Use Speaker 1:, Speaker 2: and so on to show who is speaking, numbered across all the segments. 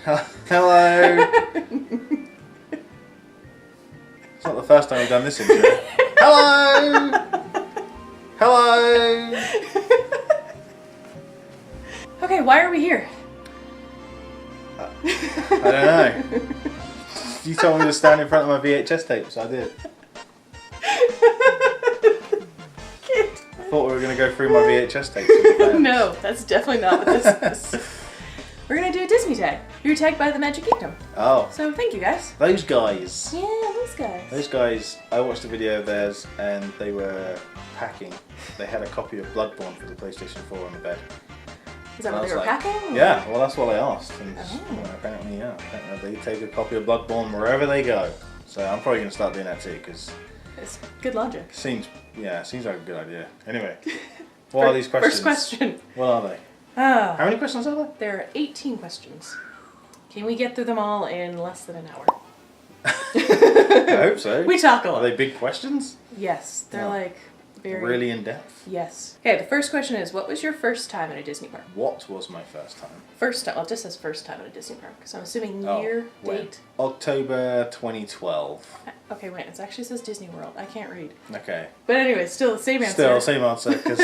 Speaker 1: Hello. It's not the first time we've done this intro. Hello. Hello.
Speaker 2: Okay, why are we here?
Speaker 1: I don't know. You told me to stand in front of my VHS tape, so I did. I thought we were going to go through my VHS tapes.
Speaker 2: No, that's definitely not what this is. We're going to do a Disney tag. You're tagged by the Magic Geekdom.
Speaker 1: Oh.
Speaker 2: So thank you guys.
Speaker 1: Those guys.
Speaker 2: Yeah, those guys.
Speaker 1: Those guys, I watched a video of theirs and they were packing. They had a copy of Bloodborne for the PlayStation 4 on the bed.
Speaker 2: Is that what they were packing?
Speaker 1: Yeah, well that's what I asked. And apparently, yeah. They take a copy of Bloodborne wherever they go. So I'm probably going to start doing that too, because...
Speaker 2: It's good logic.
Speaker 1: Seems like a good idea. Anyway, what are these questions?
Speaker 2: First question.
Speaker 1: What are they?
Speaker 2: Oh.
Speaker 1: How many questions are there?
Speaker 2: There are 18 questions. Can we get through them all in less than an hour?
Speaker 1: I hope so.
Speaker 2: We talk a lot.
Speaker 1: Are they big questions?
Speaker 2: Yes, they're like very...
Speaker 1: Really in depth?
Speaker 2: Yes. Okay, the first question is, what was your first time at a Disney park?
Speaker 1: What was my first time?
Speaker 2: First time, well it just says first time at a Disney park, so I'm assuming year, date.
Speaker 1: October 2012.
Speaker 2: Okay, wait, it actually says Disney World. I can't read.
Speaker 1: Okay.
Speaker 2: But anyway, still the same answer.
Speaker 1: Still, same answer, because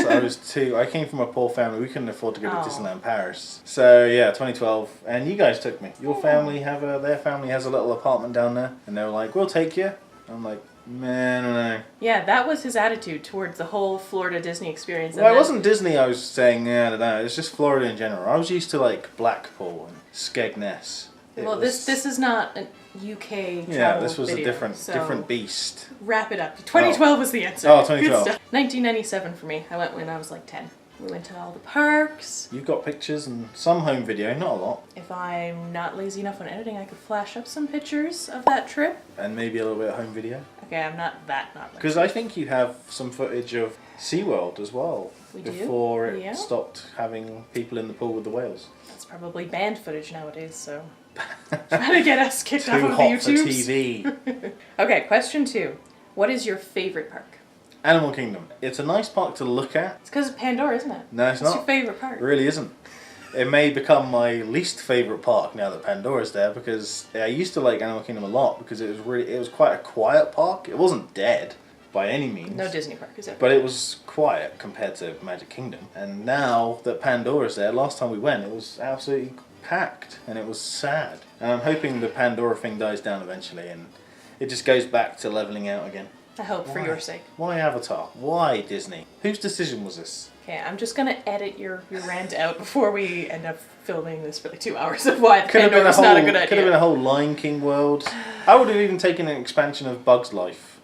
Speaker 1: I came from a poor family. We couldn't afford to go to Disneyland Paris. So yeah, 2012. And you guys took me. Your family their family has a little apartment down there. And they were like, we'll take you. I'm like, man, no.
Speaker 2: Yeah, that was his attitude towards the whole Florida Disney experience.
Speaker 1: Well, it wasn't Disney I was saying, yeah, I don't know. It's just Florida in general. I was used to like Blackpool and Skegness.
Speaker 2: This is not a UK travel
Speaker 1: Yeah, this was
Speaker 2: video,
Speaker 1: a different beast.
Speaker 2: Wrap it up. 2012 was the answer.
Speaker 1: Oh, 2012.
Speaker 2: Good stuff. 1997 for me. I went when I was like 10. We went to all the parks.
Speaker 1: You've got pictures and some home video, not a lot.
Speaker 2: If I'm not lazy enough on editing, I could flash up some pictures of that trip.
Speaker 1: And maybe a little bit of home video.
Speaker 2: Okay, I'm not lazy.
Speaker 1: Because I think you have some footage of SeaWorld as well.
Speaker 2: We do?
Speaker 1: Before it stopped having people in the pool with the whales.
Speaker 2: That's probably banned footage nowadays, so... Trying to get us kicked off of the YouTubes.
Speaker 1: Too hot for TV.
Speaker 2: Okay, question 2. What is your favorite park?
Speaker 1: Animal Kingdom. It's a nice park to look at.
Speaker 2: It's because of Pandora, isn't it?
Speaker 1: No, it's not.
Speaker 2: It's your favorite park.
Speaker 1: It really isn't. It may become my least favourite park now that Pandora's there, because I used to like Animal Kingdom a lot because it was quite a quiet park. It wasn't dead by any means.
Speaker 2: No Disney park is it?
Speaker 1: But it was quiet compared to Magic Kingdom. And now that Pandora's there, last time we went, it was absolutely packed and it was sad. And I'm hoping the Pandora thing dies down eventually and it just goes back to levelling out again.
Speaker 2: I hope for your sake.
Speaker 1: Why Avatar? Why Disney? Whose decision was this?
Speaker 2: Okay, I'm just going to edit your rant out before we end up filming this for like 2 hours of why Pandora's not a good idea.
Speaker 1: Could have been a whole Lion King world. I would have even taken an expansion of Bug's Life.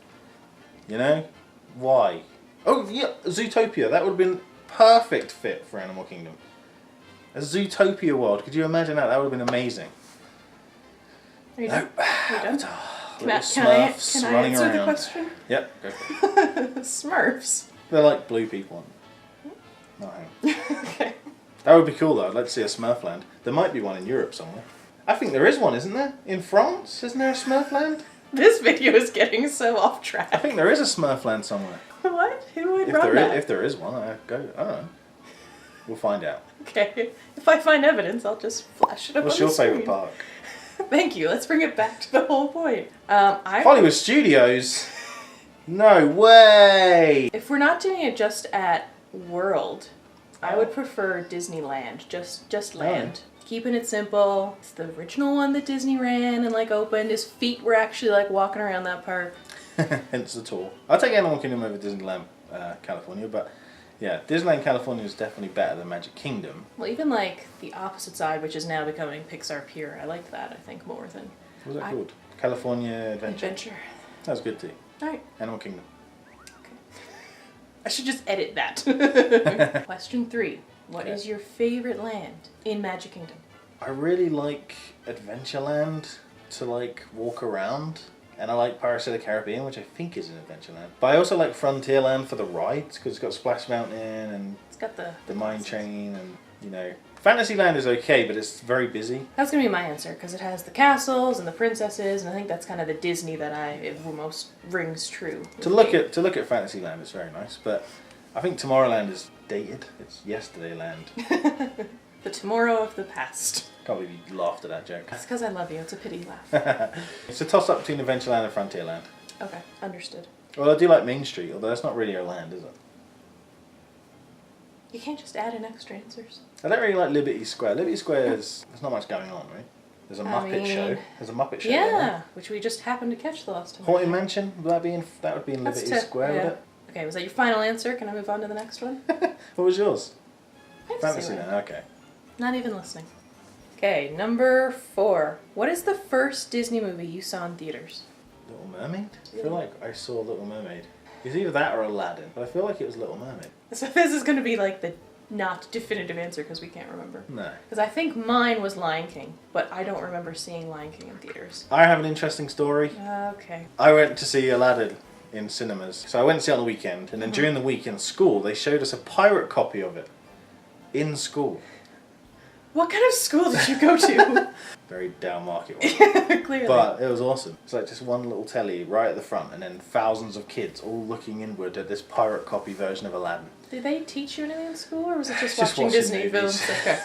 Speaker 1: You know? Why? Oh yeah, Zootopia. That would have been perfect fit for Animal Kingdom. A Zootopia world. Could you imagine that? That would have been amazing.
Speaker 2: Are you done? Are you done? Can I answer the question?
Speaker 1: Yep, go for it.
Speaker 2: Smurfs.
Speaker 1: They're like blue people. Not him.
Speaker 2: Okay.
Speaker 1: That would be cool though. I'd like to see a Smurfland. There might be one in Europe somewhere. I think there is one, isn't there? In France? Isn't there a Smurfland?
Speaker 2: This video is getting so off track.
Speaker 1: I think there is a Smurfland somewhere.
Speaker 2: What? Who would run that?
Speaker 1: If there is one, I don't know. We'll find out.
Speaker 2: Okay. If I find evidence, I'll just flash it up on the screen.
Speaker 1: What's your favourite park?
Speaker 2: Thank you. Let's bring it back to the whole point.
Speaker 1: Hollywood Studios? No way!
Speaker 2: If we're not doing it just at World, I would prefer Disneyland. Just land. Keeping it simple. It's the original one that Disney ran and like opened. His feet were actually like walking around that park.
Speaker 1: Hence the tour. I'll take Animal Kingdom over Disneyland California, but yeah, Disneyland California is definitely better than Magic Kingdom.
Speaker 2: Well, even like the opposite side, which is now becoming Pixar Pier, I liked that, I think, more than...
Speaker 1: What was that called? California Adventure. That was good too.
Speaker 2: Alright.
Speaker 1: Animal Kingdom.
Speaker 2: Okay. I should just edit that. Question 3. What is your favorite land in Magic Kingdom?
Speaker 1: I really like Adventureland to like walk around. And I like Pirates of the Caribbean, which I think is an Adventureland. But I also like Frontierland for the rides, because it's got Splash Mountain and
Speaker 2: it's got the
Speaker 1: Mine Train and, you know... Fantasyland is okay, but it's very busy.
Speaker 2: That's going to be my answer, because it has the castles and the princesses, and I think that's kind of the Disney that it most rings true.
Speaker 1: To look at Fantasyland is very nice, but I think Tomorrowland is dated. It's Yesterdayland.
Speaker 2: The tomorrow of the past.
Speaker 1: Can't believe you laughed at that joke.
Speaker 2: It's because I love you. It's a pity laugh.
Speaker 1: It's a toss-up between Adventureland and Frontierland.
Speaker 2: Okay, understood.
Speaker 1: Well, I do like Main Street, although that's not really a land, is it?
Speaker 2: You can't just add in extra answers.
Speaker 1: I don't really like Liberty Square. Liberty Square there's not much going on, right? There's a Muppet show. There's a Muppet show.
Speaker 2: Yeah, which we just happened to catch the last time.
Speaker 1: Haunted Mansion, that would be in Liberty Square, would it?
Speaker 2: Okay, was that your final answer? Can I move on to the next one?
Speaker 1: What was yours?
Speaker 2: Fantasyland.
Speaker 1: Okay.
Speaker 2: Not even listening. Okay, number 4. What is the first Disney movie you saw in theaters?
Speaker 1: Little Mermaid? I feel like I saw Little Mermaid. It's either that or Aladdin, but I feel like it was Little Mermaid.
Speaker 2: So this is going to be like the not definitive answer because we can't remember.
Speaker 1: No.
Speaker 2: Because I think mine was Lion King, but I don't remember seeing Lion King in theaters.
Speaker 1: I have an interesting story.
Speaker 2: Okay.
Speaker 1: I went to see Aladdin in cinemas. So I went to see it on the weekend, and then during the week in school, they showed us a pirate copy of it. In school.
Speaker 2: What kind of school did you go to?
Speaker 1: Very down market one.
Speaker 2: Clearly.
Speaker 1: But it was awesome. It's like just one little telly right at the front, and then thousands of kids all looking inward at this pirate copy version of Aladdin.
Speaker 2: Did they teach you anything in school, or was it just
Speaker 1: Just
Speaker 2: watching Disney
Speaker 1: movies.
Speaker 2: films? Okay.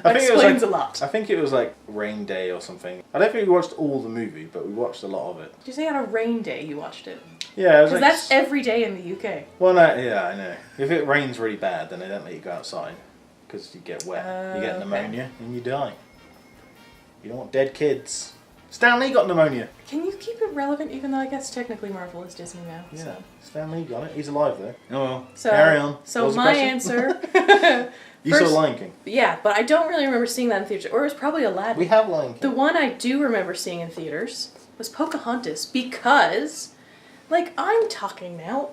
Speaker 1: I think
Speaker 2: explains
Speaker 1: it was
Speaker 2: a lot.
Speaker 1: I think it was like Rain Day or something. I don't think we watched all the movie, but we watched a lot of it.
Speaker 2: Did you say on a rain day you watched it?
Speaker 1: Yeah, it was
Speaker 2: Because
Speaker 1: like...
Speaker 2: that's every day in the UK.
Speaker 1: Well, no, yeah, I know. If it rains really bad, then they don't let you go outside. Because you get wet. You get pneumonia and you die. You don't want dead kids. Stan Lee got pneumonia.
Speaker 2: Can you keep it relevant even though I guess technically Marvel is Disney now?
Speaker 1: Yeah,
Speaker 2: So.
Speaker 1: Stan Lee got it. He's alive though. Oh well.
Speaker 2: So,
Speaker 1: carry on.
Speaker 2: So
Speaker 1: What was the
Speaker 2: my
Speaker 1: question?
Speaker 2: answer...
Speaker 1: You saw Lion King.
Speaker 2: Yeah, but I don't really remember seeing that in theaters. Or it was probably Aladdin.
Speaker 1: We have Lion King.
Speaker 2: The one I do remember seeing in theaters was Pocahontas because, like, I'm talking now.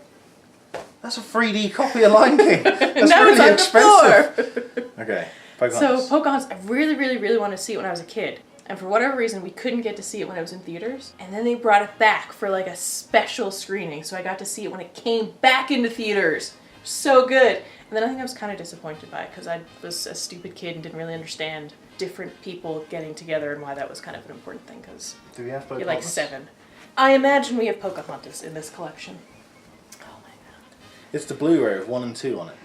Speaker 1: That's a 3D copy of Lion King. That's
Speaker 2: now
Speaker 1: really
Speaker 2: it's on
Speaker 1: expensive.
Speaker 2: the floor.
Speaker 1: Okay, Pocahontas.
Speaker 2: So Pocahontas, I really, really, really wanted to see it when I was a kid. And for whatever reason, we couldn't get to see it when I was in theaters. And then they brought it back for like a special screening. So I got to see it when it came back into theaters. So good. And then I think I was kind of disappointed by it because I was a stupid kid and didn't really understand different people getting together and why that was kind of an important thing because
Speaker 1: Do we have Pocahontas?
Speaker 2: you're like 7. I imagine we have Pocahontas in this collection. Oh my god.
Speaker 1: It's the Blu-ray with 1 and 2 on it.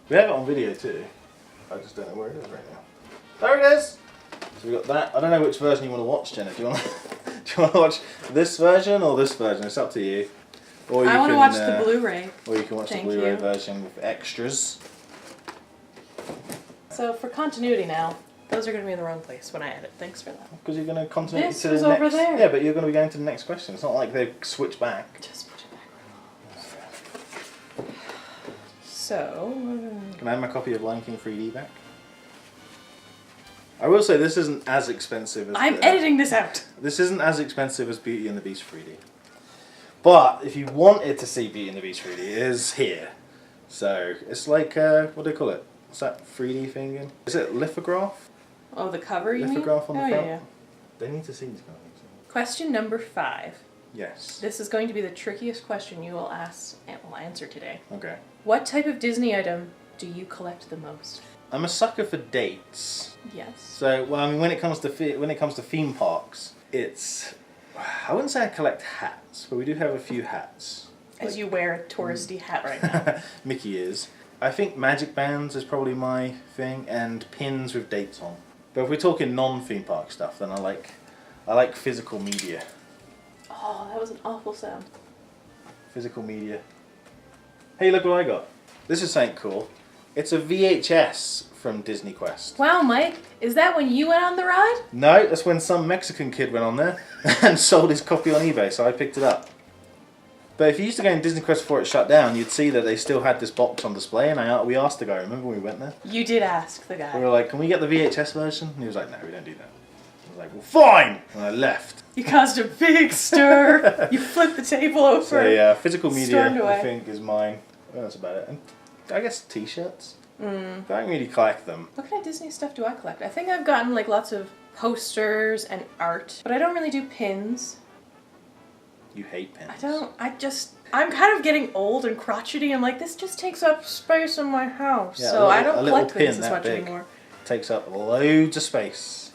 Speaker 1: We have it on video too. I just don't know where it is right now. There it is! So we got that. I don't know which version you want to watch, Jenna. Do you want to watch this version or this version? It's up to you. Or you
Speaker 2: I want to
Speaker 1: can,
Speaker 2: watch the Blu-ray.
Speaker 1: Or you can watch
Speaker 2: Thank
Speaker 1: the Blu-ray
Speaker 2: you.
Speaker 1: version with extras.
Speaker 2: So for continuity now, those are going to be in the wrong place when I edit. Thanks for that.
Speaker 1: Because you're going to continue
Speaker 2: This
Speaker 1: to
Speaker 2: was
Speaker 1: the next.
Speaker 2: over there.
Speaker 1: Yeah, but you're going to be going to the next question. It's not like they've switched back.
Speaker 2: Just put it back. So...
Speaker 1: Can I have my copy of Lion King 3D back? I will say this isn't as expensive as...
Speaker 2: I'm editing this out!
Speaker 1: This isn't as expensive as Beauty and the Beast 3D. But if you wanted to see Beauty and the Beast 3D, it is here. So it's like, what do they call it? What's that 3D thing again? Is it lithograph?
Speaker 2: Oh, the cover, you mean?
Speaker 1: Lithograph on the front?
Speaker 2: Yeah.
Speaker 1: They need to see these kind of things.
Speaker 2: Question number 5.
Speaker 1: Yes.
Speaker 2: This is going to be the trickiest question you will ask and will answer today.
Speaker 1: Okay.
Speaker 2: What type of Disney item do you collect the most?
Speaker 1: I'm a sucker for dates.
Speaker 2: Yes.
Speaker 1: So, well, I mean, when it comes to theme parks, it's... I wouldn't say I collect hats, but we do have a few hats.
Speaker 2: As you wear a touristy hat right now.
Speaker 1: Mickey is. I think magic bands is probably my thing, and pins with dates on. But if we're talking non-theme park stuff, then I like physical media.
Speaker 2: Oh, that was an awful sound.
Speaker 1: Physical media. Hey, look what I got. This is something cool. It's a VHS from Disney Quest.
Speaker 2: Wow, Mike, is that when you went on the ride?
Speaker 1: No, that's when some Mexican kid went on there and sold his copy on eBay, so I picked it up. But if you used to go in Disney Quest before it shut down, you'd see that they still had this box on display, and we asked the guy, remember when we went there?
Speaker 2: You did ask the guy.
Speaker 1: We were like, can we get the VHS version? And he was like, no, we don't do that. I was like, well, fine! And I left.
Speaker 2: You caused a big stir. You flipped the table over.
Speaker 1: So yeah, physical media,
Speaker 2: Stormed away.
Speaker 1: I think, is mine. Well, that's about it. And I guess t-shirts. But I don't really collect them.
Speaker 2: What kind of Disney stuff do I collect? I think I've gotten like lots of posters and art, but I don't really do pins.
Speaker 1: You hate pins.
Speaker 2: I'm kind of getting old and crotchety. I'm like, this just takes up space in my house.
Speaker 1: Yeah,
Speaker 2: So I don't
Speaker 1: a little
Speaker 2: collect pins
Speaker 1: pin
Speaker 2: as
Speaker 1: that
Speaker 2: much
Speaker 1: big
Speaker 2: anymore.
Speaker 1: takes up loads of space.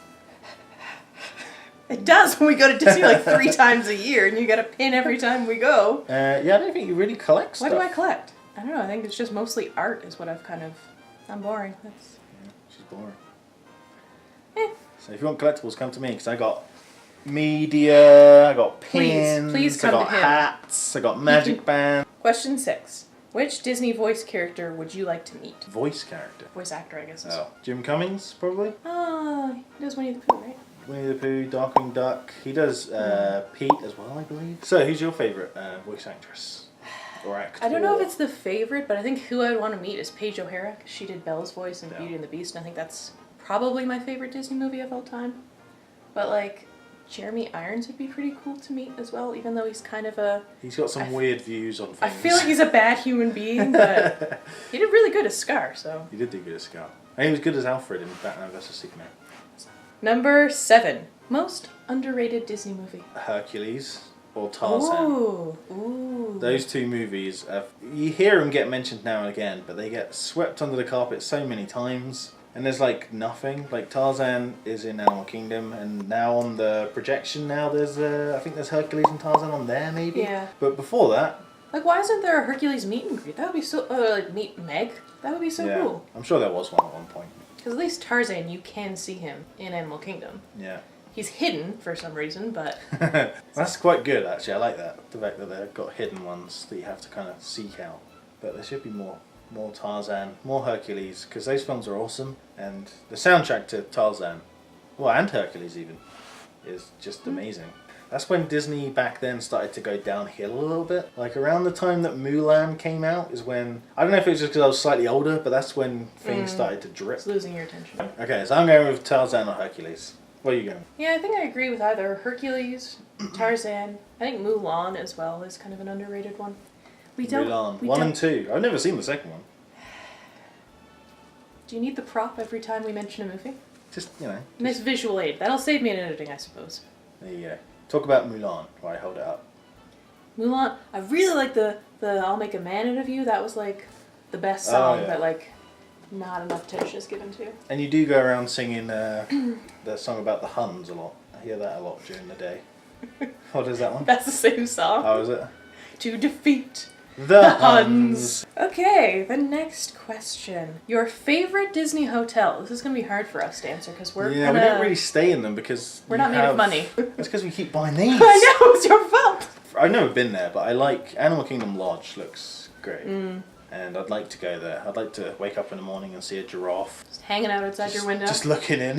Speaker 2: It does when we go to Disney like 3 times a year and you get a pin every time we go.
Speaker 1: Yeah, I don't think you really collect stuff.
Speaker 2: What do I collect? I don't know. I think it's just mostly art is what I'm boring.
Speaker 1: Yeah, she's boring. So if you want collectibles, come to me because I got media, I got pins,
Speaker 2: Please come
Speaker 1: I got
Speaker 2: to him.
Speaker 1: hats, I got magic bands.
Speaker 2: Question 6. Which Disney voice character would you like to meet?
Speaker 1: Voice character.
Speaker 2: Voice actor, I guess.
Speaker 1: Oh, Jim Cummings, probably.
Speaker 2: Oh, he does Winnie the Pooh, right?
Speaker 1: Winnie the Pooh, Darkwing Duck. He does Pete as well, I believe. So, who's your favourite voice actress? Or actor?
Speaker 2: I don't know if it's the favorite, but I think who I'd want to meet is Paige O'Hara, because she did Belle's voice in Beauty and the Beast, and I think that's probably my favorite Disney movie of all time. But, like, Jeremy Irons would be pretty cool to meet as well, even though he's kind of a...
Speaker 1: He's got some weird views on things.
Speaker 2: I feel like he's a bad human being, but he did really good as Scar, so...
Speaker 1: He did do good as Scar. And he was good as Alfred in Batman vs Superman.
Speaker 2: Number 7. Most underrated Disney movie.
Speaker 1: Hercules or Tarzan.
Speaker 2: Ooh.
Speaker 1: Those two movies, you hear them get mentioned now and again, but they get swept under the carpet so many times. And there's like nothing. Like Tarzan is in Animal Kingdom, and now on the projection now there's I think there's Hercules and Tarzan on there maybe.
Speaker 2: Yeah.
Speaker 1: But before that,
Speaker 2: Like, why isn't there a Hercules meet and greet? That would be so... like, meet Meg? That would be so
Speaker 1: yeah,
Speaker 2: cool.
Speaker 1: I'm sure there was one at one point.
Speaker 2: Because at least Tarzan, you can see him in Animal Kingdom.
Speaker 1: Yeah.
Speaker 2: He's hidden for some reason, but...
Speaker 1: That's quite good actually. I like that. The fact that they've got hidden ones that you have to kind of seek out. But there should be more Tarzan, more Hercules, because those films are awesome. And the soundtrack to Tarzan, well, and Hercules even, is just amazing. That's when Disney back then started to go downhill a little bit. Like around the time that Mulan came out is when, I don't know if it was just because I was slightly older, but that's when things started to drip.
Speaker 2: It's losing your attention.
Speaker 1: Okay, so I'm going with Tarzan or Hercules. Where are you going?
Speaker 2: Yeah, I think I agree with either Hercules, Tarzan. I think Mulan as well is kind of an underrated one.
Speaker 1: Mulan. 1 and 2. I've never seen the second one.
Speaker 2: Do you need the prop every time we mention a movie?
Speaker 1: Just, you know.
Speaker 2: Nice visual aid. That'll save me in editing, I suppose.
Speaker 1: There you go. Talk about Mulan while I hold it up.
Speaker 2: Mulan, I really like the I'll Make a Man Out of You. That was like the best song, but like not enough attention is given to.
Speaker 1: And you do go around singing the song about the Huns a lot. I hear that a lot during the day. What is that one?
Speaker 2: That's the same song.
Speaker 1: Oh, is it?
Speaker 2: To defeat
Speaker 1: the Huns.
Speaker 2: Okay, the next question. Your favorite Disney hotel. This is going to be hard for us to answer because we're
Speaker 1: we don't really stay in them because
Speaker 2: we're not made of money.
Speaker 1: It's because we keep buying these.
Speaker 2: I know, it's your fault.
Speaker 1: I've never been there, but I like Animal Kingdom Lodge. Looks great. And I'd like to go there. I'd like to wake up in the morning and see a giraffe.
Speaker 2: Just hanging out outside your window.
Speaker 1: Just looking in.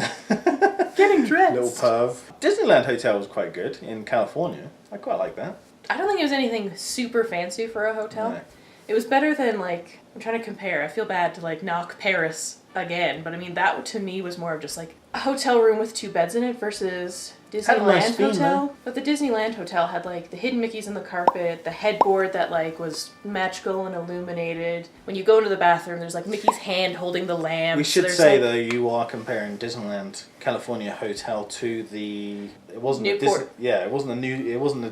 Speaker 2: Getting dressed.
Speaker 1: Little perv. Disneyland Hotel was quite good in California. I quite like that.
Speaker 2: I don't think it was anything super fancy for a hotel.
Speaker 1: No.
Speaker 2: It was better than, like, I'm trying to compare. I feel bad to, like, knock Paris again, but I mean, that to me was more of just, like, a hotel room with 2 beds in it versus Disneyland
Speaker 1: nice theme,
Speaker 2: Hotel.
Speaker 1: though.
Speaker 2: But the Disneyland Hotel had, like, the hidden Mickeys on the carpet, the headboard that, like, was magical and illuminated. When you go into the bathroom, there's, like, Mickey's hand holding the lamp.
Speaker 1: We should
Speaker 2: There's,
Speaker 1: say,
Speaker 2: like,
Speaker 1: though, you are comparing Disneyland California Hotel to the... It wasn't
Speaker 2: Newport.
Speaker 1: it wasn't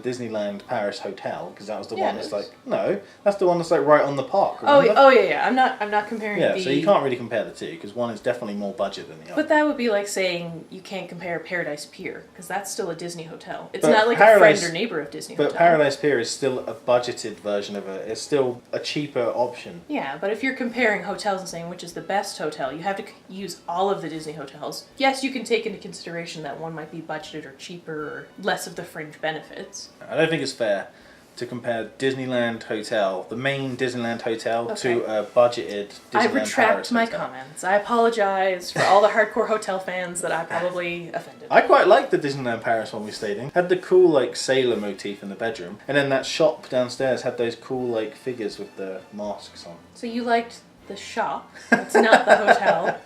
Speaker 1: the Disneyland Paris Hotel, because that was the one that's
Speaker 2: it
Speaker 1: like...
Speaker 2: is.
Speaker 1: No, that's the one that's like right on the park,
Speaker 2: Oh,
Speaker 1: remember?
Speaker 2: yeah. I'm not comparing
Speaker 1: Yeah,
Speaker 2: the...
Speaker 1: so you can't really compare the two, because one is definitely more budget than the other.
Speaker 2: But that would be like saying you can't compare Paradise Pier, because that's still a Disney hotel. It's
Speaker 1: But
Speaker 2: not like
Speaker 1: Paradise-
Speaker 2: a friend or neighbor of Disney
Speaker 1: But
Speaker 2: hotel.
Speaker 1: Paradise Pier is still a budgeted version of it. It's still a cheaper option.
Speaker 2: Yeah, but if you're comparing hotels and saying which is the best hotel, you have to use all of the Disney hotels. Yes, you can take into consideration that one might be budgeted or cheaper or less of the fringe benefits.
Speaker 1: I don't think it's fair to compare Disneyland Hotel, the main Disneyland Hotel, to a budgeted Disneyland
Speaker 2: I retract
Speaker 1: Paris
Speaker 2: my
Speaker 1: hotel.
Speaker 2: comments. I apologize for all the hardcore hotel fans that I probably offended.
Speaker 1: I quite liked the Disneyland Paris one we stayed in. Had the cool like sailor motif in the bedroom, and then that shop downstairs had those cool like figures with the masks on.
Speaker 2: So you liked the shop, it's not the hotel,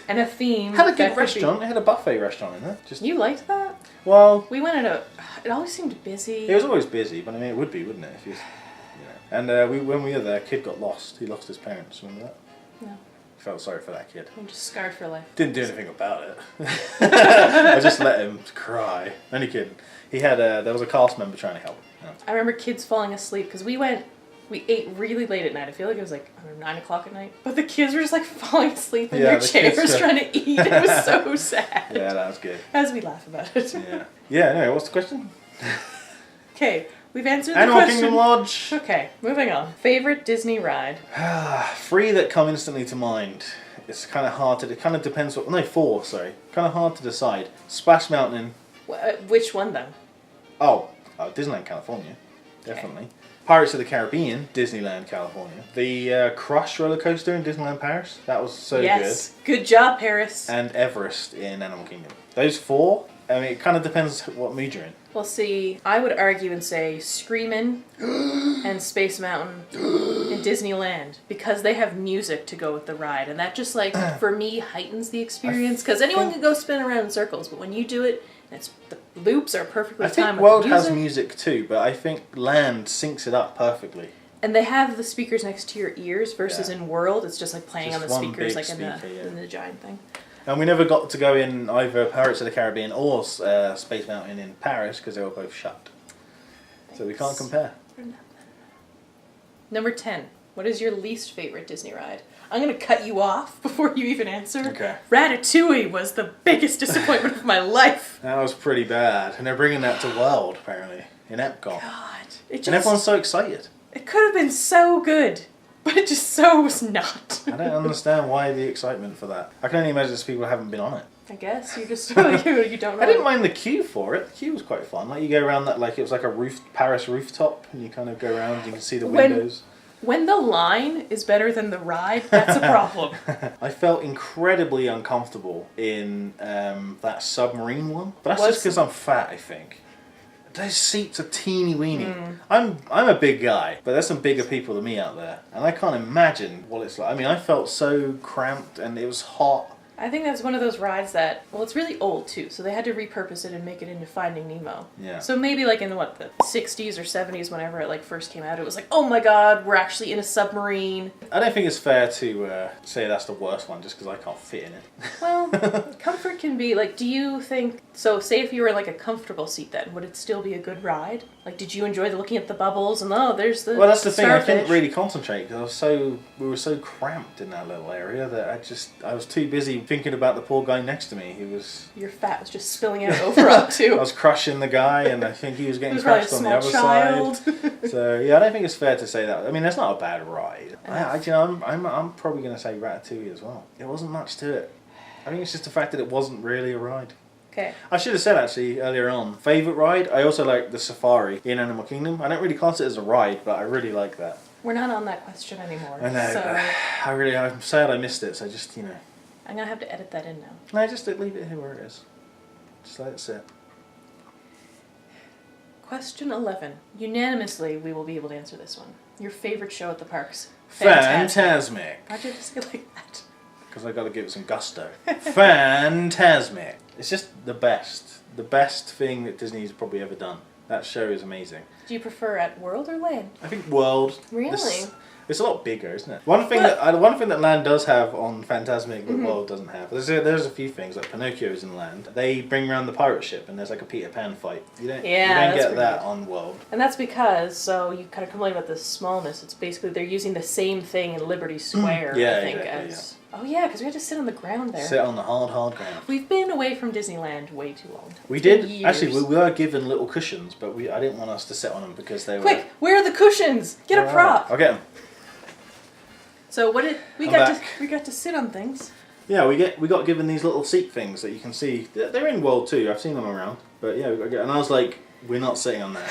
Speaker 2: and a theme.
Speaker 1: Had a
Speaker 2: that
Speaker 1: good
Speaker 2: could be-
Speaker 1: restaurant. It had a buffet restaurant in there. Just
Speaker 2: You liked that?
Speaker 1: well,
Speaker 2: We went at it always seemed busy.
Speaker 1: it was always busy, but I mean it would be, wouldn't it? If you, And when we were there, a kid got lost. He lost his parents. Remember that?
Speaker 2: No.
Speaker 1: Felt sorry for that kid.
Speaker 2: I'm just scarred for life.
Speaker 1: Didn't do anything about it. I just let him cry. Only kidding. He had there was a cast member trying to help him. Yeah.
Speaker 2: I remember kids falling asleep because we ate really late at night. I feel like it was like 9 o'clock at night. But the kids were just like falling asleep in their
Speaker 1: the kids
Speaker 2: chairs
Speaker 1: were-
Speaker 2: trying to eat. It was so sad.
Speaker 1: Yeah, that was good.
Speaker 2: As we laugh about it.
Speaker 1: Yeah. Yeah. Anyway, what's the question?
Speaker 2: Okay, we've answered the
Speaker 1: Animal
Speaker 2: question.
Speaker 1: Kingdom Lodge.
Speaker 2: Okay, moving on. Favorite Disney ride?
Speaker 1: 3 that come instantly to mind it's kind of hard to. It kind of depends. No, 4. Sorry, kind of hard to decide. Splash Mountain.
Speaker 2: Which one then?
Speaker 1: Oh, Disneyland California, definitely. Okay. Pirates of the Caribbean, Disneyland California. The Crush roller coaster in Disneyland Paris. That was so good.
Speaker 2: Yes, good job, Paris.
Speaker 1: And Everest in Animal Kingdom. Those 4. I mean, it kind of depends what mood you're in.
Speaker 2: Well, see, I would argue and say Screamin' and Space Mountain in Disneyland because they have music to go with the ride, and that just like for me heightens the experience because anyone can go spin around in circles, but when you do it, the loops are perfectly timed.
Speaker 1: I think World has music too, but I think Land syncs it up perfectly.
Speaker 2: And they have the speakers next to your ears versus in World, it's just like playing just on the speakers like in the giant thing. And
Speaker 1: we never got to go in either Pirates of the Caribbean or Space Mountain in Paris because they were both shut. Thanks. So we can't compare.
Speaker 2: Number 10. What is your least favorite Disney ride? I'm going to cut you off before you even answer.
Speaker 1: Okay.
Speaker 2: Ratatouille was the biggest disappointment of my life.
Speaker 1: That was pretty bad. And they're bringing that to World, apparently, in Epcot.
Speaker 2: God.
Speaker 1: And everyone's so excited.
Speaker 2: It could have been so good. But it just so was not.
Speaker 1: I don't understand why the excitement for that. I can only imagine it's people who haven't been on it.
Speaker 2: I guess you just you don't know.
Speaker 1: I didn't mind the queue for it. The queue was quite fun. Like you go around that, like it was like a Paris rooftop, and you kind of go around. You can see the windows.
Speaker 2: When the line is better than the ride, that's a problem.
Speaker 1: I felt incredibly uncomfortable in that submarine one, but that's just because I'm fat, I think. Those seats are teeny weeny. I'm a big guy, but there's some bigger people than me out there, and I can't imagine what it's like. I mean, I felt so cramped, and it was hot.
Speaker 2: I think that's one of those rides that, well, it's really old too, so they had to repurpose it and make it into Finding Nemo.
Speaker 1: Yeah.
Speaker 2: So maybe like in the 60s or 70s, whenever it like first came out, it was like, oh my god, we're actually in a submarine.
Speaker 1: I don't think it's fair to say that's the worst one just because I can't fit in it.
Speaker 2: Well, comfort can be like, do you think, so say if you were in like a comfortable seat then, would it still be a good ride? Like, did you enjoy looking at the bubbles and there's the
Speaker 1: Well, that's the thing,
Speaker 2: starfish.
Speaker 1: I couldn't really concentrate because we were so cramped in that little area that I was too busy thinking about the poor guy next to me.
Speaker 2: Your fat was just spilling out over onto.
Speaker 1: I was crushing the guy, and I think he was getting crushed on the other side. So yeah, I don't think it's fair to say that. I mean, that's not a bad ride. I'm probably going to say Ratatouille as well. There wasn't much to it. I think it's just the fact that it wasn't really a ride.
Speaker 2: Okay.
Speaker 1: I should have said actually earlier on, favourite ride. I also like the safari in Animal Kingdom. I don't really class it as a ride, but I really like that.
Speaker 2: We're not on that question anymore.
Speaker 1: I know.
Speaker 2: So
Speaker 1: I'm sad I missed it. So just
Speaker 2: I'm going to have to edit that in now.
Speaker 1: No, just leave it here where it is. Just let it sit.
Speaker 2: Question 11. Unanimously, we will be able to answer this one. Your favorite show at the parks?
Speaker 1: Fantasmic.
Speaker 2: Why'd you just say it like that?
Speaker 1: Because I got to give it some gusto. Fantasmic. It's just the best. The best thing that Disney's probably ever done. That show is amazing.
Speaker 2: Do you prefer at World or Land?
Speaker 1: I think World.
Speaker 2: Really?
Speaker 1: It's a lot bigger, isn't it? One thing that Land does have on Fantasmic that World doesn't have. There's a few things like Pinocchio's in Land. They bring around the pirate ship and there's like a Peter Pan fight. You don't get that on World.
Speaker 2: And that's because you kind of complain about the smallness. It's basically they're using the same thing in Liberty Square. I think as. Oh yeah, because we had to sit on the ground there.
Speaker 1: Sit on the hard ground.
Speaker 2: We've been away from Disneyland way too long.
Speaker 1: We did actually. We were given little cushions, but I didn't want us to sit on them because they were.
Speaker 2: Quick, where are the cushions? Get a prop.
Speaker 1: I'll get them.
Speaker 2: So what did we got to sit on things?
Speaker 1: Yeah, we got given these little seat things that you can see. They're in World too. I've seen them around. But yeah, and I was like, we're not sitting on that.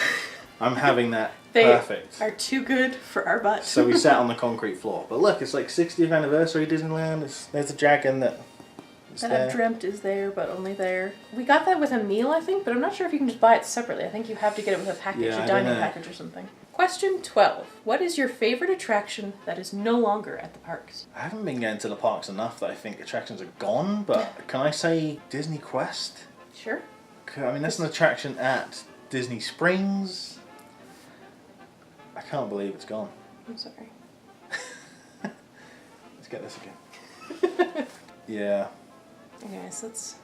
Speaker 1: I'm having that. Perfect.
Speaker 2: Are too good for our butts.
Speaker 1: So we sat on the concrete floor. But look, it's like 60th anniversary Disneyland. There's a dragon that
Speaker 2: I've dreamt is there, but only there. We got that with a meal, I think, but I'm not sure if you can just buy it separately. I think you have to get it with a package, a dining package or something. Question 12. What is your favorite attraction that is no longer at the parks?
Speaker 1: I haven't been getting to the parks enough that I think attractions are gone, but can I say Disney Quest?
Speaker 2: Sure.
Speaker 1: I mean, that's an attraction at Disney Springs. I can't believe it's gone.
Speaker 2: I'm sorry.
Speaker 1: Let's get this again. Yeah.
Speaker 2: Okay, so that's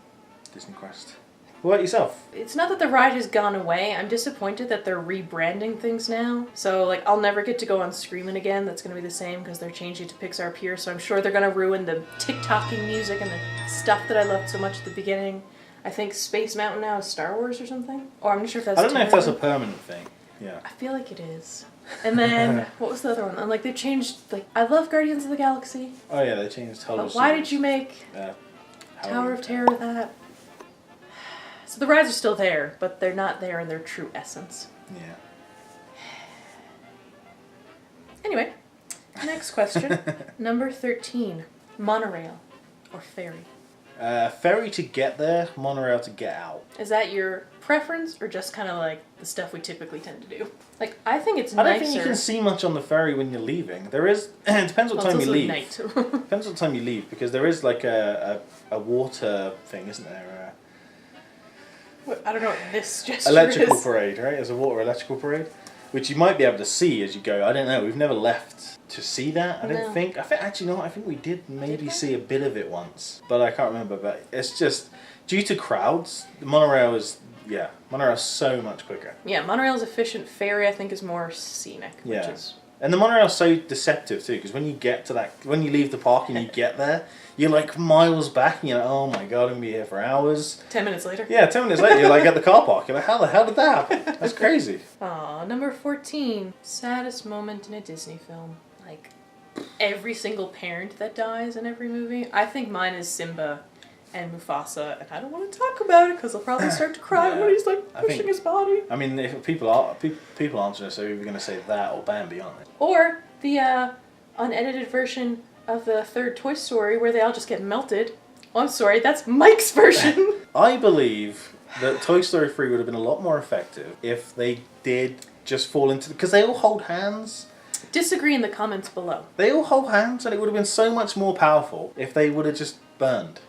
Speaker 1: Disney Quest. What about yourself?
Speaker 2: It's not that the ride has gone away. I'm disappointed that they're rebranding things now. So, like, I'll never get to go on Screamin' again. That's going to be the same because they're changing to Pixar Pier. So I'm sure they're going to ruin the tick-tocking music and the stuff that I loved so much at the beginning. I think Space Mountain now is Star Wars or something. Or I'm not sure if that's
Speaker 1: I don't know if that's a permanent thing. Yeah.
Speaker 2: I feel like it is. And then, what was the other one? And like, they've changed, like, I love Guardians of the Galaxy.
Speaker 1: Oh yeah, they changed Hollow
Speaker 2: But why did you make Tower of Terror that? So the rides are still there, but they're not there in their true essence.
Speaker 1: Yeah.
Speaker 2: Anyway, next question. Number 13. Monorail or ferry?
Speaker 1: Ferry to get there, monorail to get out.
Speaker 2: Is that your preference, or just kind of like the stuff we typically tend to do? Like, I think it's
Speaker 1: I
Speaker 2: nicer.
Speaker 1: don't think you can see much on the ferry when you're leaving. There is. It depends what time you leave.
Speaker 2: Night.
Speaker 1: Depends what time you leave, because there is like a water thing, isn't there?
Speaker 2: I don't know what this gesture
Speaker 1: Electrical
Speaker 2: is.
Speaker 1: parade, right? There's a water electrical parade, which you might be able to see as you go. I don't know. We've never left to see that. I don't think. I think actually no. I think we did maybe see a bit of it once, but I can't remember. But it's just due to crowds. The monorail is monorail is so much quicker.
Speaker 2: Yeah, monorail's efficient. Ferry, I think, is more scenic.
Speaker 1: Yeah.
Speaker 2: Which is...
Speaker 1: And the monorail's so deceptive too, because when you get to that, when you leave the park and you get there, you're like miles back, and you're like, oh my god, I'm gonna be here for hours.
Speaker 2: 10 minutes later.
Speaker 1: Yeah, 10 minutes later, you're like at the car park. You're like, how the hell did that happen? That's crazy.
Speaker 2: Aw, number 14. Saddest moment in a Disney film. Like, every single parent that dies in every movie. I think mine is Simba and Mufasa, and I don't want to talk about it because I'll probably start to cry when he's like pushing his body.
Speaker 1: I mean, if people answer this, they're either going to say that or Bambi, aren't they?
Speaker 2: Or the unedited version of the third Toy Story where they all just get melted. Oh, I'm sorry, that's Mike's version.
Speaker 1: I believe that Toy Story 3 would have been a lot more effective if they did just fall into... Because they all hold hands.
Speaker 2: Disagree in the comments below.
Speaker 1: They all hold hands, and it would have been so much more powerful if they would have just burned.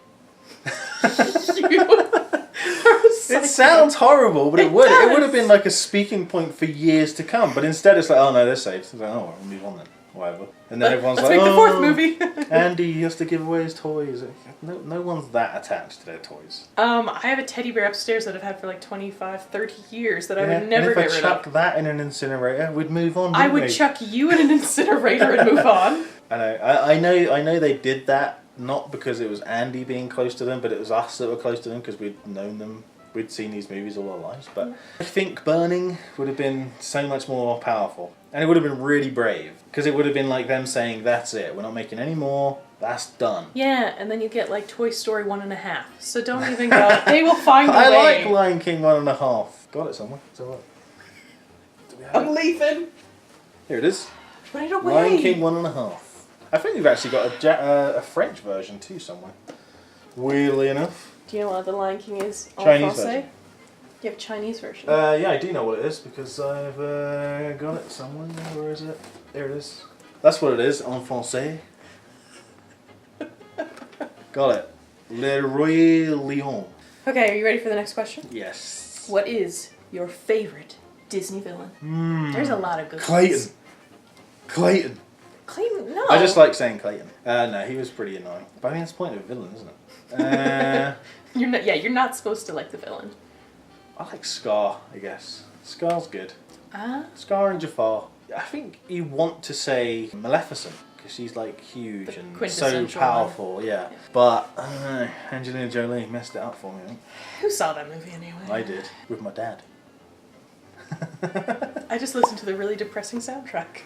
Speaker 1: It sounds horrible, but it would. It would have been like a speaking point for years to come. But instead, it's like, oh no, they're safe. It's like, oh, we'll move on then, whatever. And then everyone's
Speaker 2: let's
Speaker 1: like,
Speaker 2: make the fourth movie.
Speaker 1: Andy has to give away his toys. No one's that attached to their toys.
Speaker 2: I have a teddy bear upstairs that I've had for like 25, 30 years that I would never
Speaker 1: and
Speaker 2: get
Speaker 1: if I
Speaker 2: rid
Speaker 1: chuck
Speaker 2: of.
Speaker 1: that in an incinerator, we'd move on.
Speaker 2: I would chuck you in an incinerator and move on.
Speaker 1: I know they did that. Not because it was Andy being close to them, but it was us that were close to them because we'd known them. We'd seen these movies all our lives. But I think burning would have been so much more powerful. And it would have been really brave. Because it would have been like them saying, that's it. We're not making any more. That's done.
Speaker 2: Yeah, and then you get like Toy Story 1.5. So don't even go. They will find a way.
Speaker 1: I like Lion King 1.5. Got it somewhere. So
Speaker 2: I'm leaving.
Speaker 1: Here it is.
Speaker 2: Put it away.
Speaker 1: Lion King 1.5. I think we've actually got a French version too somewhere. Weirdly enough.
Speaker 2: Do you know what the Lion King is?
Speaker 1: Chinese version.
Speaker 2: You have a Chinese version.
Speaker 1: Yeah, I do know what it is because I've got it somewhere. Where is it? There it is. That's what it is, en français. Got it. Le Roi Lion.
Speaker 2: Okay, are you ready for the next question?
Speaker 1: Yes.
Speaker 2: What is your favorite Disney villain? There's a lot of good
Speaker 1: Clayton.
Speaker 2: ones.
Speaker 1: Clayton.
Speaker 2: Clayton? No.
Speaker 1: I just like saying Clayton. No, he was pretty annoying. But I mean, it's the point of a villain, isn't it?
Speaker 2: You're not supposed to like the villain.
Speaker 1: I like Scar, I guess. Scar's good.
Speaker 2: Ah.
Speaker 1: Scar and Jafar. I think you want to say Maleficent because she's like huge and so powerful. Yeah. But Angelina Jolie messed it up for me. I think.
Speaker 2: Who saw that movie anyway?
Speaker 1: I did with my dad.
Speaker 2: I just listened to the really depressing soundtrack.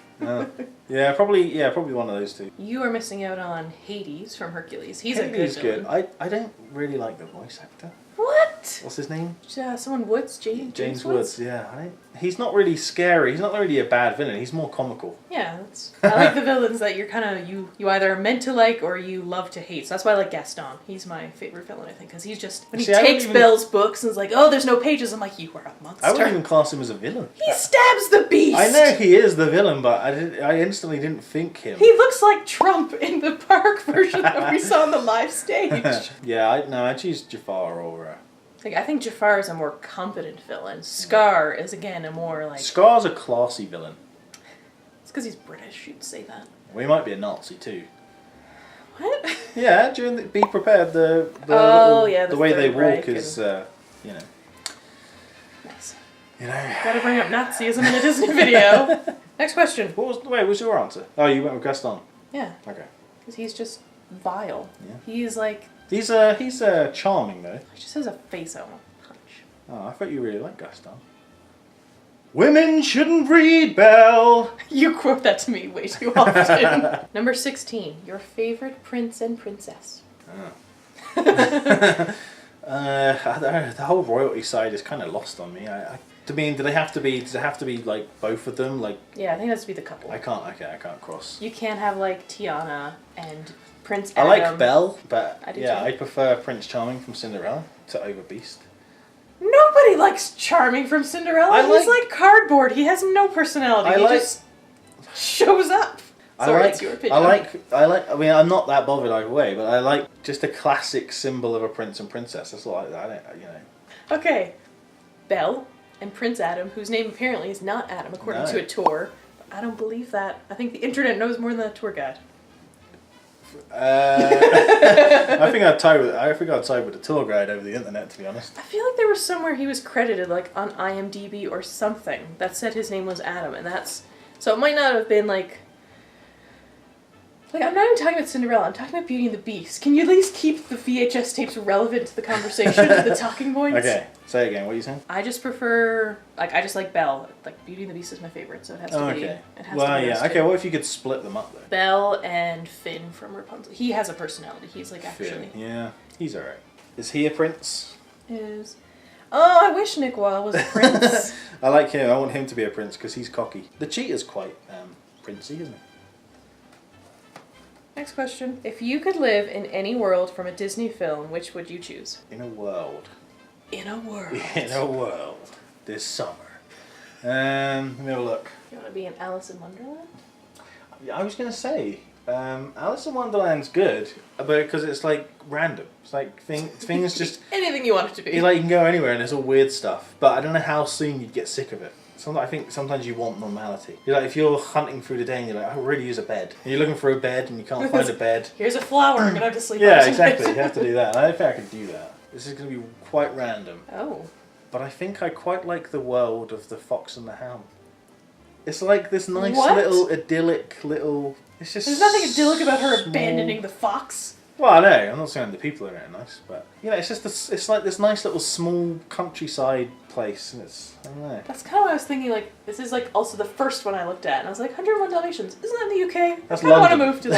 Speaker 1: Yeah, probably one of those two.
Speaker 2: You are missing out on Hades from Hercules. He's a good
Speaker 1: good.
Speaker 2: villain.
Speaker 1: I don't really like the voice actor.
Speaker 2: What?
Speaker 1: What's his name?
Speaker 2: Someone Woods? James Woods?
Speaker 1: Yeah. He's not really scary. He's not really a bad villain. He's more comical.
Speaker 2: Yeah, I like the villains that you're kind of, you either are meant to like or you love to hate. So that's why I like Gaston. He's my favorite villain, I think, because he's just, when he takes Belle's books and is like, oh, there's no pages, I'm like, you are a monster.
Speaker 1: I wouldn't even class him as a villain.
Speaker 2: He stabs the beast!
Speaker 1: I know he is the villain, but I instantly didn't think him.
Speaker 2: He looks like Trump in the park version that we saw on the live stage.
Speaker 1: Yeah, I choose Jafar or...
Speaker 2: I think Jafar is a more competent villain. Scar is, again, a more like...
Speaker 1: Scar's a classy villain.
Speaker 2: It's because he's British, you'd say that.
Speaker 1: Well, he might be a Nazi too.
Speaker 2: What?
Speaker 1: Yeah, be prepared. The way they walk is, Nice.
Speaker 2: Gotta bring up Nazism in a Disney video. Next question.
Speaker 1: What was your answer? Oh, you went with Gaston.
Speaker 2: Yeah.
Speaker 1: Okay.
Speaker 2: Because he's just vile.
Speaker 1: Yeah.
Speaker 2: He's like...
Speaker 1: He's charming though.
Speaker 2: He just has a face I want to punch.
Speaker 1: Oh, I thought you really liked Gaston. Women shouldn't read, Belle.
Speaker 2: You quote that to me way too often. Number 16. Your favorite prince and princess.
Speaker 1: The whole royalty side is kind of lost on me. Does it have to be like both of them? Like,
Speaker 2: yeah, I think that's to be the couple.
Speaker 1: I can't cross.
Speaker 2: You can't have like Tiana and Prince Adam.
Speaker 1: I like Belle, but
Speaker 2: I do
Speaker 1: yeah,
Speaker 2: too.
Speaker 1: I prefer Prince Charming from Cinderella to Overbeast.
Speaker 2: Nobody likes Charming from Cinderella. He's like cardboard. He has no personality. He just shows up. Sorry, it's your opinion.
Speaker 1: I mean, I'm not that bothered either way, but I like just a classic symbol of a prince and princess. That's all
Speaker 2: Okay, Belle and Prince Adam, whose name apparently is not Adam, according to a tour. I don't believe that. I think the internet knows more than the tour guide.
Speaker 1: I think I'd side with the tour guide over the internet, to be honest.
Speaker 2: I feel like there was somewhere he was credited, like on IMDb or something, that said his name was Adam, and that's so it might not have been like I'm not even talking about Cinderella. I'm talking about Beauty and the Beast. Can you at least keep the VHS tapes relevant to the conversation, the talking points?
Speaker 1: Okay, say it again. What are you saying?
Speaker 2: I just prefer I just like Belle. Like Beauty and the Beast is my favorite, so it has to be.
Speaker 1: Okay.
Speaker 2: It has to be
Speaker 1: Okay. What if you could split them up though?
Speaker 2: Belle and Finn from Rapunzel. He has a personality. He's like actually.
Speaker 1: Finn. Yeah, he's alright. Is he a prince?
Speaker 2: Oh, I wish Nick Wilde was a prince.
Speaker 1: I like him. I want him to be a prince because he's cocky. The cheetah's quite princey, isn't he?
Speaker 2: Next question. If you could live in any world from a Disney film, which would you choose?
Speaker 1: In a world.
Speaker 2: In a world.
Speaker 1: In a world. This summer. Let me have a look.
Speaker 2: You want to be in Alice in Wonderland?
Speaker 1: I was going to say, Alice in Wonderland's good, but because it's like random. It's like things just...
Speaker 2: Anything you want it to be.
Speaker 1: You can go anywhere and there's all weird stuff, but I don't know how soon you'd get sick of it. I think sometimes you want normality. You're like, if you're hunting through the day and you're like, I really use a bed. And you're looking for a bed and you can't find a bed.
Speaker 2: Here's a flower, I'm going to have to sleep on
Speaker 1: Yeah,
Speaker 2: it.
Speaker 1: exactly. You have to do that. And I don't think I could do that. This is going to be quite random.
Speaker 2: Oh.
Speaker 1: But I think I quite like the world of the Fox and the Hound. It's like this nice little idyllic little... It's just
Speaker 2: There's nothing idyllic about her abandoning the fox.
Speaker 1: Well, I know. I'm not saying the people are very nice, but it's just it's like this nice little small countryside place, and I don't know.
Speaker 2: That's kind of what I was thinking. Like, this is like also the first one I looked at, and I was like, 101 Dalmatians. Isn't that in the UK?
Speaker 1: That's
Speaker 2: I kind of want to
Speaker 1: London.
Speaker 2: move to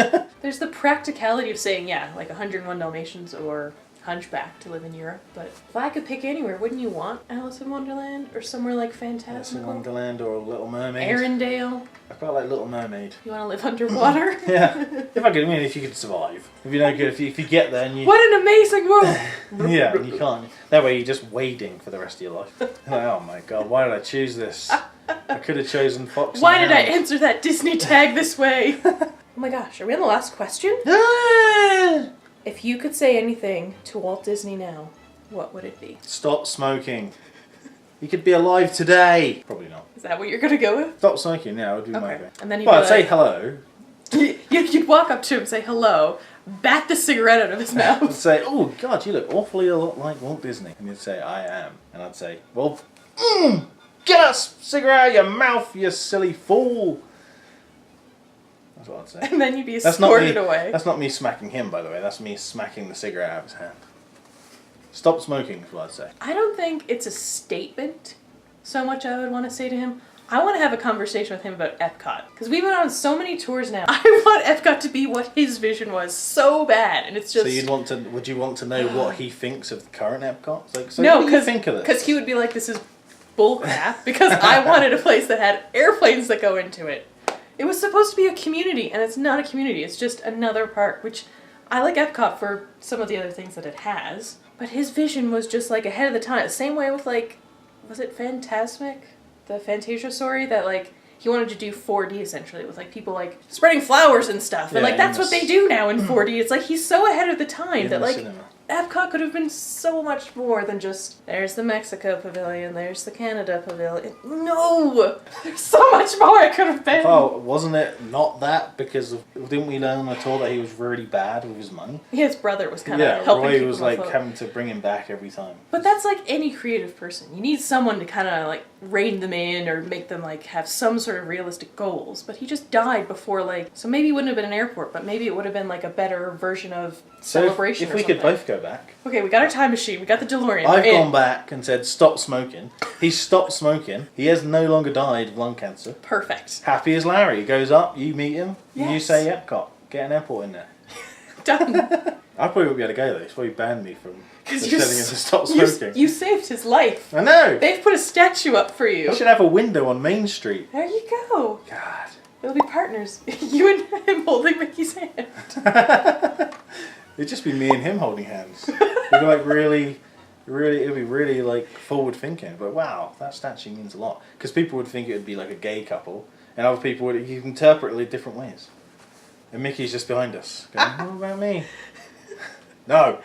Speaker 2: London. There's the practicality of saying, yeah, like 101 Dalmatians or Hunchback to live in Europe. But if I could pick anywhere, wouldn't you want Alice in Wonderland or somewhere like Fantastical?
Speaker 1: Alice in Wonderland or Little Mermaid.
Speaker 2: Arendelle.
Speaker 1: I quite like Little Mermaid.
Speaker 2: You want to live underwater?
Speaker 1: Yeah. If you could survive. If you're no good, if you get there and you...
Speaker 2: What an amazing world!
Speaker 1: Yeah, and you can't. That way you're just wading for the rest of your life. Like, oh my god, why did I choose this? I could have chosen Fox.
Speaker 2: Why did I answer that Disney tag this way? Oh my gosh, are we on the last question? If you could say anything to Walt Disney now, what would it be?
Speaker 1: Stop smoking. You could be alive today. Probably not.
Speaker 2: Is that what you're gonna go with?
Speaker 1: Stop smoking, yeah, I would do my thing.
Speaker 2: And then
Speaker 1: Well, I'd say hello.
Speaker 2: You'd walk up to him and say hello, bat the cigarette out of his
Speaker 1: I'd
Speaker 2: mouth.
Speaker 1: say, oh god, you look awfully a lot like Walt Disney. And you'd say, I am. And I'd say, well, get that cigarette out of your mouth, you silly fool. That's what I'd say.
Speaker 2: And then you'd be escorted away.
Speaker 1: That's not me smacking him, by the way. That's me smacking the cigarette out of his hand. Stop smoking is what I'd say.
Speaker 2: I don't think it's a statement so much I would want to say to him. I want to have a conversation with him about Epcot. Because we've been on so many tours now. I want Epcot to be what his vision was so bad. And it's just...
Speaker 1: So would you want to know what he thinks of the current Epcot?
Speaker 2: No,
Speaker 1: what do you think of this?
Speaker 2: Because he would be like, this is bullcrap. Because I wanted a place that had airplanes that go into it. It was supposed to be a community, and it's not a community. It's just another park, which I like Epcot for some of the other things that it has. But his vision was just like ahead of the time. Same way with like, was it Fantasmic? The Fantasia story that like he wanted to do 4D essentially with like people like spreading flowers and stuff. And like that's what they do now in 4D. It's like he's so ahead of the time that like
Speaker 1: cinema.
Speaker 2: Epcot could have been so much more than just there's the Mexico pavilion, there's the Canada pavilion. No! There's so much more it could have been.
Speaker 1: Oh, wasn't it not that? Because didn't we learn on the tour that he was really bad with his money?
Speaker 2: His brother was kind of helping
Speaker 1: Roy
Speaker 2: keep
Speaker 1: was
Speaker 2: him
Speaker 1: like
Speaker 2: afloat.
Speaker 1: having to bring him back every time.
Speaker 2: But that's like any creative person. You need someone to kind of like rein them in or make them like have some sort of realistic goals. But he just died before like, so maybe it wouldn't have been an airport, but maybe it would have been like a better version of celebration.
Speaker 1: If we could both go back.
Speaker 2: Okay, we got our time machine. We got the DeLorean.
Speaker 1: I've gone back and said stop smoking. He stopped smoking. He has no longer died of lung cancer.
Speaker 2: Perfect.
Speaker 1: Happy as Larry. He goes up, you meet him,
Speaker 2: Yes.
Speaker 1: you say Epcot. Get an airport in there.
Speaker 2: Done.
Speaker 1: I probably won't be able to go though. It's probably banned me from telling him
Speaker 2: Because
Speaker 1: to stop smoking.
Speaker 2: you saved his life.
Speaker 1: I know.
Speaker 2: They've put a statue up for you.
Speaker 1: I should have a window on Main Street.
Speaker 2: There you go.
Speaker 1: God.
Speaker 2: We'll be partners. You and him holding Mickey's hand.
Speaker 1: It'd just be me and him holding hands. It'd be like really, it'd be really like forward thinking. But wow, that statue means a lot. Because people would think it would be like a gay couple, and other people would you can interpret it different ways. And Mickey's just behind us, going, "What about me?" No.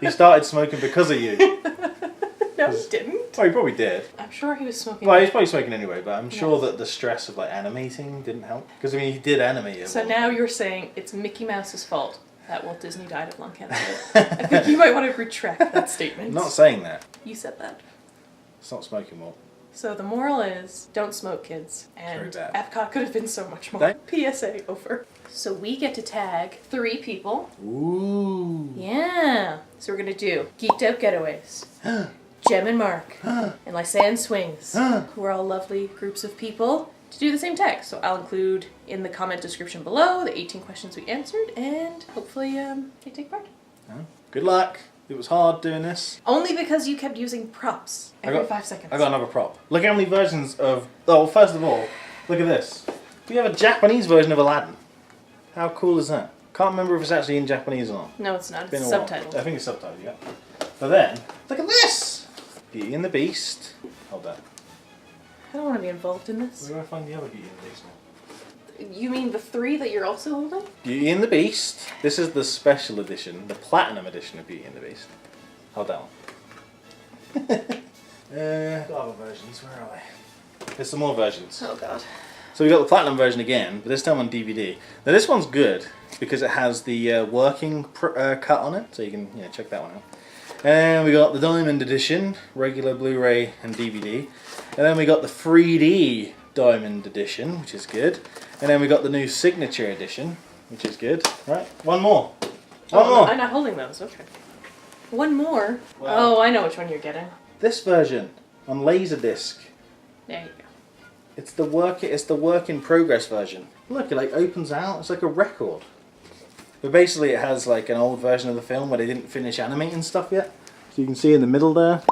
Speaker 1: He started smoking because of you.
Speaker 2: No, he didn't.
Speaker 1: Well, he probably did.
Speaker 2: I'm sure he was smoking.
Speaker 1: Well, he's probably smoking anyway, but I'm sure
Speaker 2: Yes.
Speaker 1: that the stress of like animating didn't help. Because I mean, he did animate it.
Speaker 2: So now you're saying it's Mickey Mouse's fault that Walt Disney died of lung cancer. I think you might want to retract that statement.
Speaker 1: I'm not saying that.
Speaker 2: You said that.
Speaker 1: Stop smoking more.
Speaker 2: So the moral is, don't smoke, kids. And
Speaker 1: Very bad.
Speaker 2: Epcot could have been so much more. PSA over. So we get to tag 3 people.
Speaker 1: Ooh.
Speaker 2: Yeah. So we're going to do Geeked Out Getaways, Jem and Mark, and Lysanne Swings, who are all lovely groups of people to do the same tag. So I'll include in the comment description below the 18 questions we answered, and hopefully they take part.
Speaker 1: Good luck. It was hard doing this.
Speaker 2: Only because you kept using props every 5 seconds.
Speaker 1: I got another prop. Look how many versions of... Oh, first of all, look at this. We have a Japanese version of Aladdin. How cool is that? Can't remember if it's actually in Japanese or not.
Speaker 2: No, it's not.
Speaker 1: It's been
Speaker 2: It's
Speaker 1: a while.
Speaker 2: subtitled.
Speaker 1: I think it's subtitled, yeah. But then, look at this! Beauty and the Beast. Hold that.
Speaker 2: I don't want to be involved in this.
Speaker 1: Where do I find the other Beauty and the Beast now?
Speaker 2: You mean the 3 that you're also holding?
Speaker 1: Beauty and the Beast. This is the special edition, the platinum edition of Beauty and the Beast. Hold that one. Got other versions, where are they? There's some more versions.
Speaker 2: Oh god.
Speaker 1: So we got the platinum version again, but this time on DVD. Now this one's good because it has the working cut on it, so you can check that one out. And we got the diamond edition, regular Blu-ray and DVD. And then we got the 3D diamond edition, which is good. And then we got the new signature edition, which is good. Right, one more. One more.
Speaker 2: I'm not holding those, okay. One more?
Speaker 1: Well-
Speaker 2: Oh, I know which one you're getting.
Speaker 1: This version on Laserdisc.
Speaker 2: There you go.
Speaker 1: It's the work in progress version. Look, it like opens out. It's like a record. But basically, it has like an old version of the film where they didn't finish animating stuff yet. So you can see in the middle there,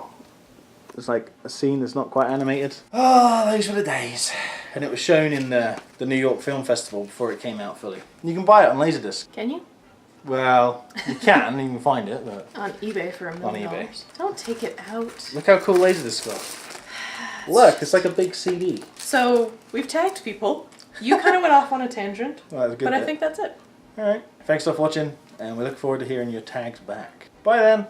Speaker 1: there's like a scene that's not quite animated. Oh, those were the days. And it was shown in the New York Film Festival before it came out fully. You can buy it on Laserdisc.
Speaker 2: Can you?
Speaker 1: Well, you can find it, but
Speaker 2: On eBay for $1 million.
Speaker 1: On eBay.
Speaker 2: Don't take it out.
Speaker 1: look how cool Laserdisc was. Look, it's like a big CD.
Speaker 2: So, we've tagged people. You kind of went off on a tangent,
Speaker 1: Well, that was a good
Speaker 2: but I
Speaker 1: bit.
Speaker 2: think that's it.
Speaker 1: Alright, thanks for watching, and we look forward to hearing your tags back. Bye then!